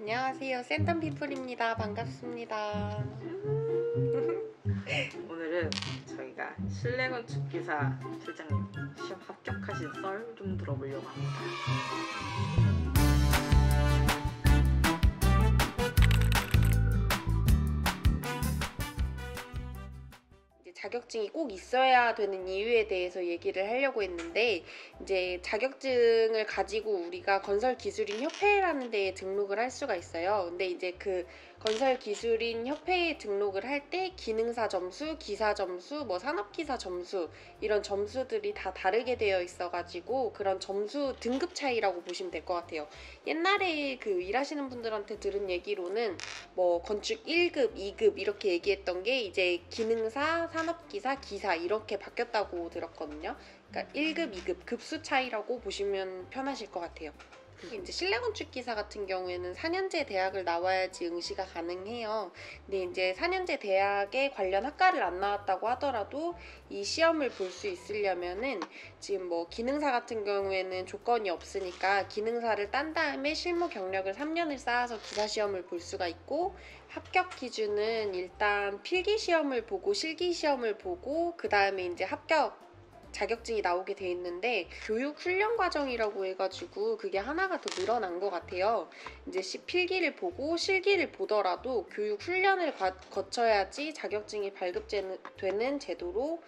안녕하세요. 센텀피플입니다. 반갑습니다. 오늘은 저희가 실내건축기사 실장님 시험 합격하신 썰 좀 들어보려고 합니다. 자격증이 꼭 있어야 되는 이유에 대해서 얘기를 하려고 했는데, 이제 자격증을 가지고 우리가 건설기술인 협회라는 데에 등록을 할 수가 있어요. 근데 이제 그 건설기술인 협회에 등록을 할 때 기능사 점수, 기사 점수, 뭐 산업기사 점수 이런 점수들이 다 다르게 되어 있어가지고 그런 점수 등급 차이라고 보시면 될 것 같아요. 옛날에 그 일하시는 분들한테 들은 얘기로는 뭐 건축 1급, 2급 이렇게 얘기했던 게 이제 기능사, 산업기사, 기사 이렇게 바뀌었다고 들었거든요. 그러니까 1급, 2급 급수 차이라고 보시면 편하실 것 같아요. 이제 실내건축기사 같은 경우에는 4년제 대학을 나와야지 응시가 가능해요. 근데 이제 4년제 대학에 관련 학과를 안 나왔다고 하더라도 이 시험을 볼 수 있으려면은 지금 뭐 기능사 같은 경우에는 조건이 없으니까 기능사를 딴 다음에 실무 경력을 3년을 쌓아서 기사 시험을 볼 수가 있고, 합격 기준은 일단 필기 시험을 보고 실기 시험을 보고 그 다음에 이제 합격 자격증이 나오게 돼 있는데, 교육 훈련 과정이라고 해가지고 그게 하나가 더 늘어난 것 같아요. 이제 필기를 보고 실기를 보더라도 교육 훈련을 거쳐야지 자격증이 발급되는 제도로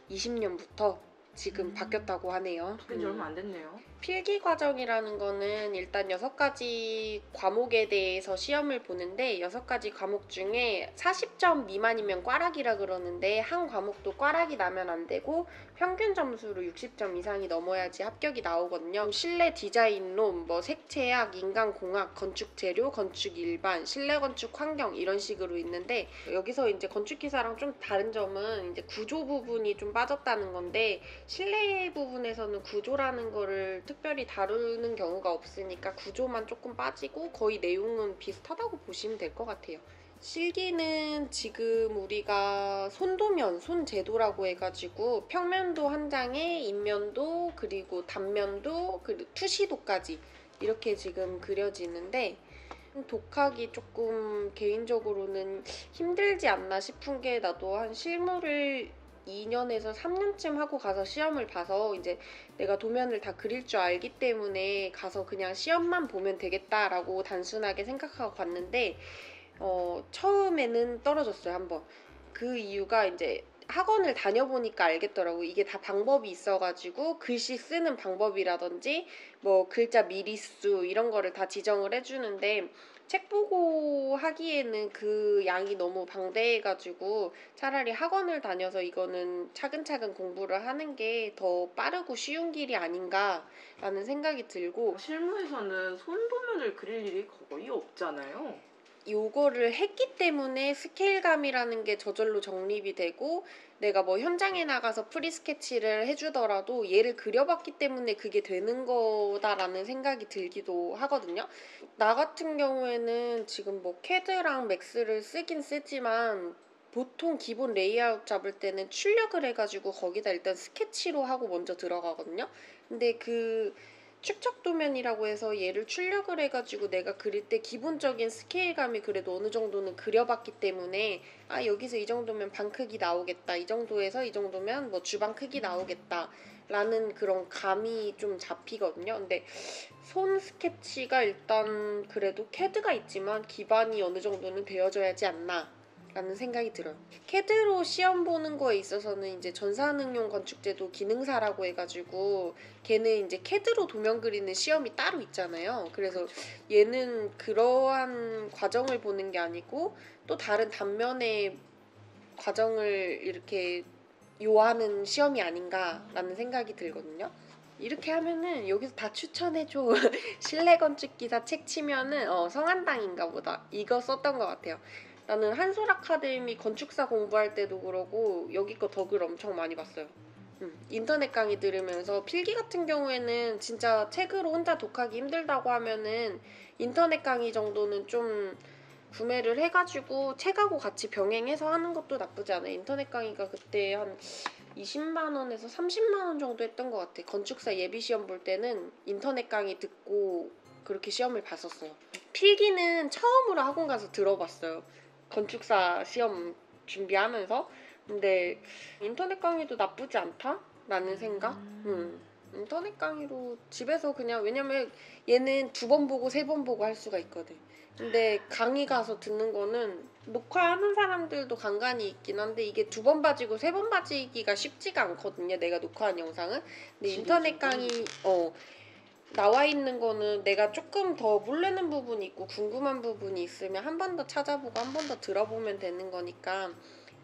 2020년부터 지금 바뀌었다고 하네요. 그게 얼마 안 됐네요. 필기 과정이라는 거는 일단 6가지 과목에 대해서 시험을 보는데, 6가지 과목 중에 40점 미만이면 꽈락이라 그러는데 한 과목도 꽈락이 나면 안 되고 평균 점수로 60점 이상이 넘어야지 합격이 나오거든요. 실내 디자인론, 뭐 색채학, 인간공학, 건축재료, 건축일반, 실내건축 환경 이런 식으로 있는데, 여기서 이제 건축기사랑 좀 다른 점은 이제 구조 부분이 좀 빠졌다는 건데, 실내 부분에서는 구조라는 거를 특별히 다루는 경우가 없으니까 구조만 조금 빠지고 거의 내용은 비슷하다고 보시면 될 것 같아요. 실기는 지금 우리가 손도면, 손제도라고 해가지고 평면도 한 장에 인면도, 그리고 단면도, 그리고 투시도까지 이렇게 지금 그려지는데, 독학이 조금 개인적으로는 힘들지 않나 싶은 게, 나도 한 실무를 2년에서 3년쯤 하고 가서 시험을 봐서 이제 내가 도면을 다 그릴 줄 알기 때문에 가서 그냥 시험만 보면 되겠다라고 단순하게 생각하고 갔는데, 처음에는 떨어졌어요, 한번. 그 이유가 이제 학원을 다녀보니까 알겠더라고. 이게 다 방법이 있어가지고 글씨 쓰는 방법이라든지 뭐 글자 미리수 이런 거를 다 지정을 해주는데, 책 보고 하기에는 그 양이 너무 방대해가지고 차라리 학원을 다녀서 이거는 차근차근 공부를 하는 게 더 빠르고 쉬운 길이 아닌가라는 생각이 들고, 실무에서는 손도면을 그릴 일이 거의 없잖아요. 요거를 했기 때문에 스케일감이라는 게 저절로 정립이 되고, 내가 뭐 현장에 나가서 프리스케치를 해주더라도 얘를 그려봤기 때문에 그게 되는 거다라는 생각이 들기도 하거든요. 나 같은 경우에는 지금 뭐 캐드랑 맥스를 쓰긴 쓰지만 보통 기본 레이아웃 잡을 때는 출력을 해가지고 거기다 일단 스케치로 하고 먼저 들어가거든요. 근데 그 축척 도면이라고 해서 얘를 출력을 해가지고 내가 그릴 때 기본적인 스케일감이 그래도 어느 정도는 그려봤기 때문에, 아 여기서 이 정도면 방 크기 나오겠다, 이 정도에서 이 정도면 뭐 주방 크기 나오겠다 라는 그런 감이 좀 잡히거든요. 근데 손 스케치가 일단 그래도 캐드가 있지만 기반이 어느 정도는 되어져야지 않나 라는 생각이 들어요. 캐드로 시험 보는 거에 있어서는 이제 전산응용 건축제도 기능사라고 해가지고 걔는 이제 캐드로 도면 그리는 시험이 따로 있잖아요. 그래서 얘는 그러한 과정을 보는 게 아니고 또 다른 단면의 과정을 이렇게 요하는 시험이 아닌가라는 생각이 들거든요. 이렇게 하면은 여기서 다 추천해줘. 실내건축기사 책 치면은 성한당인가 보다 이거 썼던 것 같아요. 나는 한솔 아카데미 건축사 공부할 때도 그러고 여기 거 덕을 엄청 많이 봤어요. 인터넷 강의 들으면서, 필기 같은 경우에는 진짜 책으로 혼자 독하기 힘들다고 하면은 인터넷 강의 정도는 좀 구매를 해가지고 책하고 같이 병행해서 하는 것도 나쁘지 않아요. 인터넷 강의가 그때 한 20만 원에서 30만 원 정도 했던 것 같아. 건축사 예비 시험 볼 때는 인터넷 강의 듣고 그렇게 시험을 봤었어요. 필기는 처음으로 학원 가서 들어봤어요. 건축사 시험 준비하면서. 근데 인터넷 강의도 나쁘지 않다라는 생각? 인터넷 강의로 집에서 그냥, 왜냐면 얘는 2번 보고 3번 보고 할 수가 있거든. 근데 강의 가서 듣는 거는 녹화하는 사람들도 간간이 있긴 한데 이게 2번 봐지고 3번 봐지기가 쉽지가 않거든요. 내가 녹화한 영상은. 근데 인터넷 강의 나와 있는 거는 내가 조금 더 모르는 부분이 있고 궁금한 부분이 있으면 한 번 더 찾아보고 한 번 더 들어보면 되는 거니까.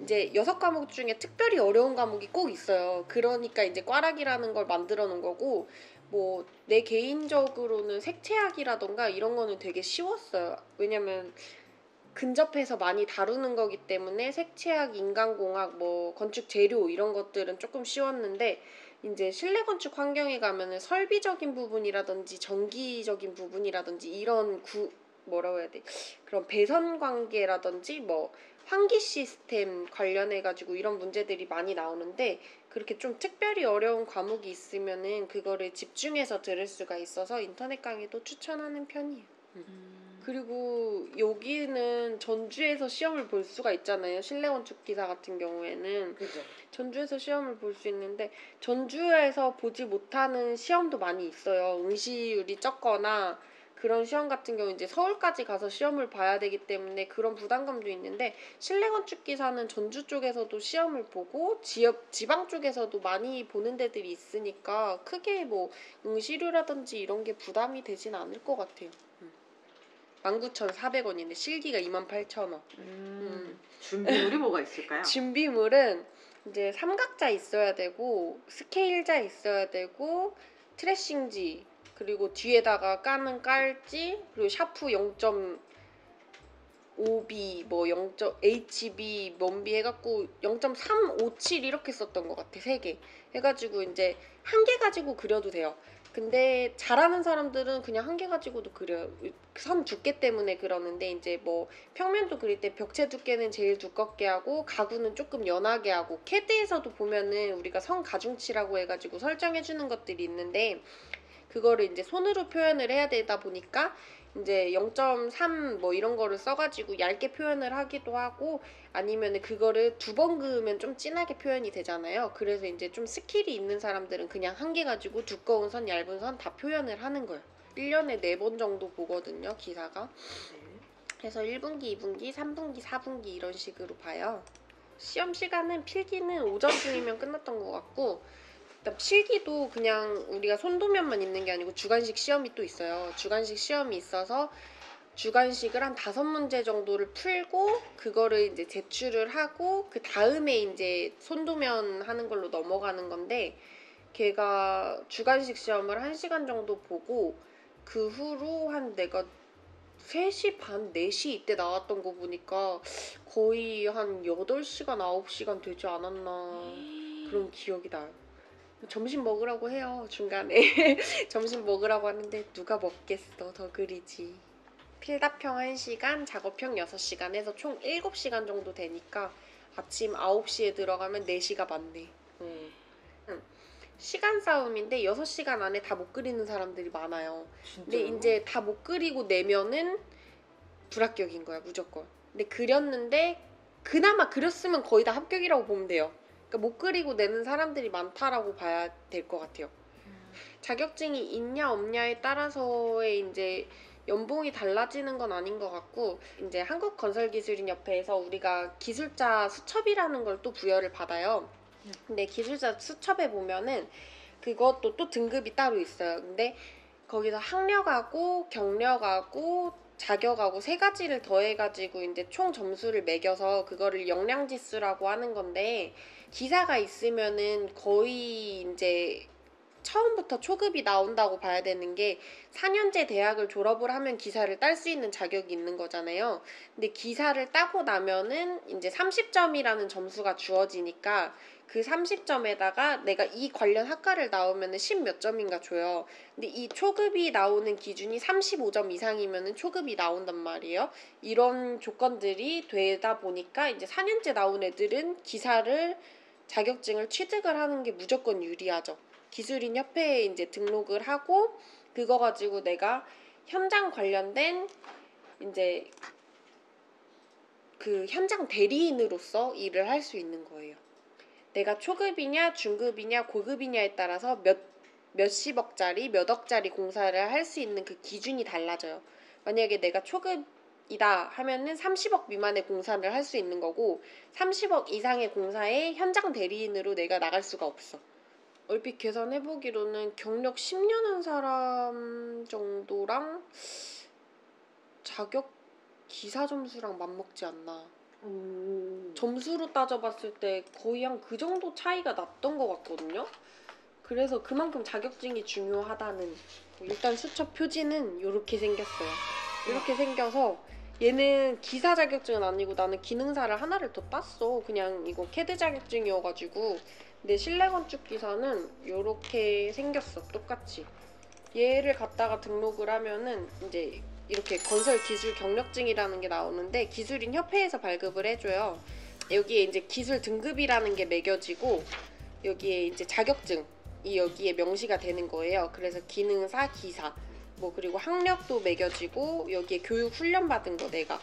이제 6과목 중에 특별히 어려운 과목이 꼭 있어요. 그러니까 이제 꽈락이라는 걸 만들어 놓은 거고, 뭐 내 개인적으로는 색채학이라던가 이런 거는 되게 쉬웠어요. 왜냐면 근접해서 많이 다루는 거기 때문에 색채학, 인간공학, 뭐 건축 재료 이런 것들은 조금 쉬웠는데, 이제 실내 건축 환경에 가면은 설비적인 부분이라든지 전기적인 부분이라든지 이런 뭐라고 해야 돼? 그런 배선 관계라든지 뭐 환기 시스템 관련해 가지고 이런 문제들이 많이 나오는데, 그렇게 좀 특별히 어려운 과목이 있으면은 그거를 집중해서 들을 수가 있어서 인터넷 강의도 추천하는 편이에요. 그리고 여기는 전주에서 시험을 볼 수가 있잖아요. 실내 건축 기사 같은 경우에는. 그죠. 전주에서 시험을 볼 수 있는데 전주에서 보지 못하는 시험도 많이 있어요. 응시율이 적거나 그런 시험 같은 경우 이제 서울까지 가서 시험을 봐야 되기 때문에 그런 부담감도 있는데, 실내 건축 기사는 전주 쪽에서도 시험을 보고 지방 쪽에서도 많이 보는 데들이 있으니까 크게 뭐 응시료라든지 이런 게 부담이 되진 않을 것 같아요. 19,400원인데 실기가 28,000원. 준비물이 뭐가 있을까요? 준비물은 이제 삼각자 있어야 되고 스케일자 있어야 되고 트레싱지, 그리고 뒤에다가 까는 깔지, 그리고 샤프 0.5B 뭐 0.HB 뭔비 해갖고 0.357 이렇게 썼던 것 같아. 3개 해가지고 이제 한 개 가지고 그려도 돼요. 근데 잘하는 사람들은 그냥 한 개 가지고도 그려요. 선 두께 때문에 그러는데, 이제 뭐 평면도 그릴 때 벽체 두께는 제일 두껍게 하고 가구는 조금 연하게 하고, 캐드에서도 보면은 우리가 선 가중치라고 해가지고 설정해주는 것들이 있는데, 그거를 이제 손으로 표현을 해야 되다 보니까 이제 0.3 뭐 이런 거를 써가지고 얇게 표현을 하기도 하고, 아니면은 그거를 2번 그으면 좀 진하게 표현이 되잖아요. 그래서 이제 좀 스킬이 있는 사람들은 그냥 한 개 가지고 두꺼운 선, 얇은 선 다 표현을 하는 거예요. 1년에 4번 정도 보거든요, 기사가. 그래서 1분기, 2분기, 3분기, 4분기 이런 식으로 봐요. 시험 시간은 필기는 오전 중이면 끝났던 것 같고, 그다음 실기도 그냥 우리가 손도면만 있는 게 아니고 주관식 시험이 또 있어요. 주관식 시험이 있어서 주관식을 한 5문제 정도를 풀고 그거를 이제 제출을 하고 그 다음에 이제 손도면 하는 걸로 넘어가는 건데, 걔가 주관식 시험을 1시간 정도 보고 그 후로 한 내가 3시 반, 4시 이때 나왔던 거 보니까 거의 한 8시간, 9시간 되지 않았나 그런 기억이 나요. 점심 먹으라고 해요, 중간에. 점심 먹으라고 하는데 누가 먹겠어, 더 그리지. 필답형 1시간, 작업형 6시간 해서 총 7시간 정도 되니까 아침 9시에 들어가면 4시가 맞네. 시간 싸움인데 6시간 안에 다 못 그리는 사람들이 많아요. 근데 진짜요? 이제 다 못 그리고 내면은 불합격인 거야, 무조건. 근데 그렸는데 그나마 그렸으면 거의 다 합격이라고 보면 돼요. 그러니까 못 그리고 내는 사람들이 많다라고 봐야 될 것 같아요. 자격증이 있냐 없냐에 따라서의 이제 연봉이 달라지는 건 아닌 것 같고, 이제 한국건설기술인협회에서 우리가 기술자 수첩이라는 걸 또 부여를 받아요. 근데 기술자 수첩에 보면은 그것도 또 등급이 따로 있어요. 근데 거기서 학력하고 경력하고 자격하고 3가지를 더해가지고 이제 총 점수를 매겨서 그거를 역량지수라고 하는 건데, 기사가 있으면은 거의 이제 처음부터 초급이 나온다고 봐야 되는 게, 4년제 대학을 졸업을 하면 기사를 딸 수 있는 자격이 있는 거잖아요. 근데 기사를 따고 나면은 이제 30점이라는 점수가 주어지니까 그 30점에다가 내가 이 관련 학과를 나오면은 10 몇 점인가 줘요. 근데 이 초급이 나오는 기준이 35점 이상이면은 초급이 나온단 말이에요. 이런 조건들이 되다 보니까 이제 4년제 나온 애들은 기사를 자격증을 취득을 하는 게 무조건 유리하죠. 기술인 협회에 이제 등록을 하고 그거 가지고 내가 현장 관련된 이제 그 현장 대리인으로서 일을 할 수 있는 거예요. 내가 초급이냐 중급이냐 고급이냐에 따라서 몇십억짜리 몇억짜리 공사를 할 수 있는 그 기준이 달라져요. 만약에 내가 초급이다 하면은 30억 미만의 공사를 할 수 있는 거고 30억 이상의 공사에 현장 대리인으로 내가 나갈 수가 없어. 얼핏 계산해보기로는 경력 10년 한 사람 정도랑 자격 기사 점수랑 맞먹지 않나. 점수로 따져봤을 때 거의 한 그 정도 차이가 났던 것 같거든요. 그래서 그만큼 자격증이 중요하다는. 일단 수첩 표지는 이렇게 생겼어요. 이렇게 생겨서 얘는 기사 자격증은 아니고 나는 기능사를 하나를 더 땄어. 그냥 이거 캐드 자격증이어가지고. 근데 실내 건축 기사는 이렇게 생겼어. 똑같이. 얘를 갖다가 등록을 하면은 이제 이렇게 건설 기술 경력증이라는 게 나오는데 기술인 협회에서 발급을 해줘요. 여기에 이제 기술 등급이라는 게 매겨지고 여기에 이제 자격증이 여기에 명시가 되는 거예요. 그래서 기능사, 기사 뭐 그리고 학력도 매겨지고 여기에 교육 훈련 받은 거 내가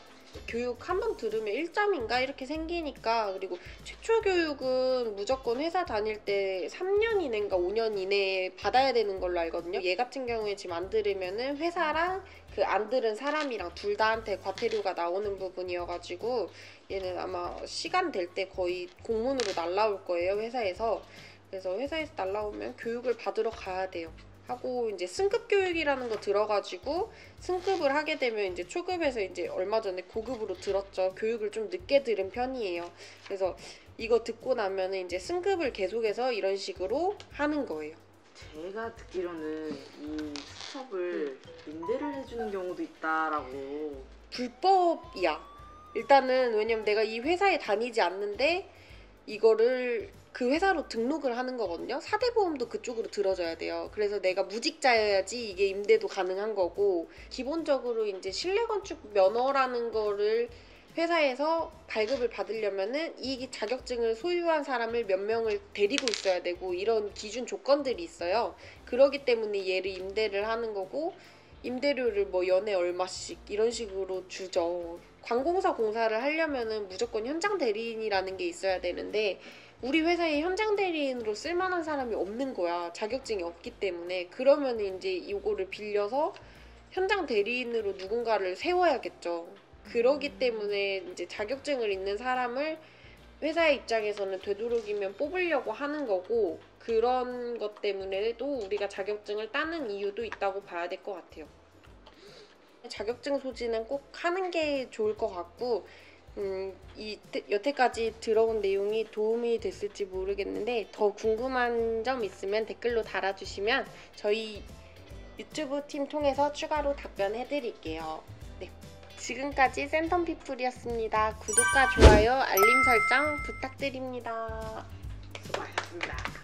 교육 한 번 들으면 1점인가 이렇게 생기니까. 그리고 최초 교육은 무조건 회사 다닐 때 3년 이내인가 5년 이내에 받아야 되는 걸로 알거든요. 얘 같은 경우에 지금 안 들으면은 회사랑 그 안 들은 사람이랑 둘 다한테 과태료가 나오는 부분이어가지고 얘는 아마 시간 될 때 거의 공문으로 날라올 거예요, 회사에서. 그래서 회사에서 날라오면 교육을 받으러 가야 돼요. 하고 이제 승급 교육이라는 거 들어가지고 승급을 하게 되면 이제 초급에서 이제 얼마 전에 고급으로 들었죠. 교육을 좀 늦게 들은 편이에요. 그래서 이거 듣고 나면은 이제 승급을 계속해서 이런 식으로 하는 거예요. 제가 듣기로는 이 수첩을 임대를 해주는 경우도 있다라고. 불법이야. 일단은 왜냐면 내가 이 회사에 다니지 않는데 이거를 그 회사로 등록을 하는 거거든요. 4대 보험도 그쪽으로 들어줘야 돼요. 그래서 내가 무직자여야지 이게 임대도 가능한 거고, 기본적으로 이제 실내 건축 면허라는 거를 회사에서 발급을 받으려면은 이 자격증을 소유한 사람을 몇 명을 데리고 있어야 되고 이런 기준 조건들이 있어요. 그러기 때문에 얘를 임대를 하는 거고, 임대료를 뭐 연에 얼마씩 이런 식으로 주죠. 관공서 공사를 하려면은 무조건 현장 대리인이라는 게 있어야 되는데 우리 회사에 현장 대리인으로 쓸만한 사람이 없는 거야. 자격증이 없기 때문에. 그러면 이제 이거를 빌려서 현장 대리인으로 누군가를 세워야겠죠. 그러기 때문에 이제 자격증을 있는 사람을 회사의 입장에서는 되도록이면 뽑으려고 하는 거고, 그런 것 때문에도 우리가 자격증을 따는 이유도 있다고 봐야 될 것 같아요. 자격증 소지는 꼭 하는 게 좋을 것 같고, 여태까지 들어온 내용이 도움이 됐을지 모르겠는데 더 궁금한 점 있으면 댓글로 달아주시면 저희 유튜브 팀 통해서 추가로 답변해드릴게요. 네, 지금까지 센텀피플이었습니다. 구독과 좋아요, 알림 설정 부탁드립니다. 수고하셨습니다.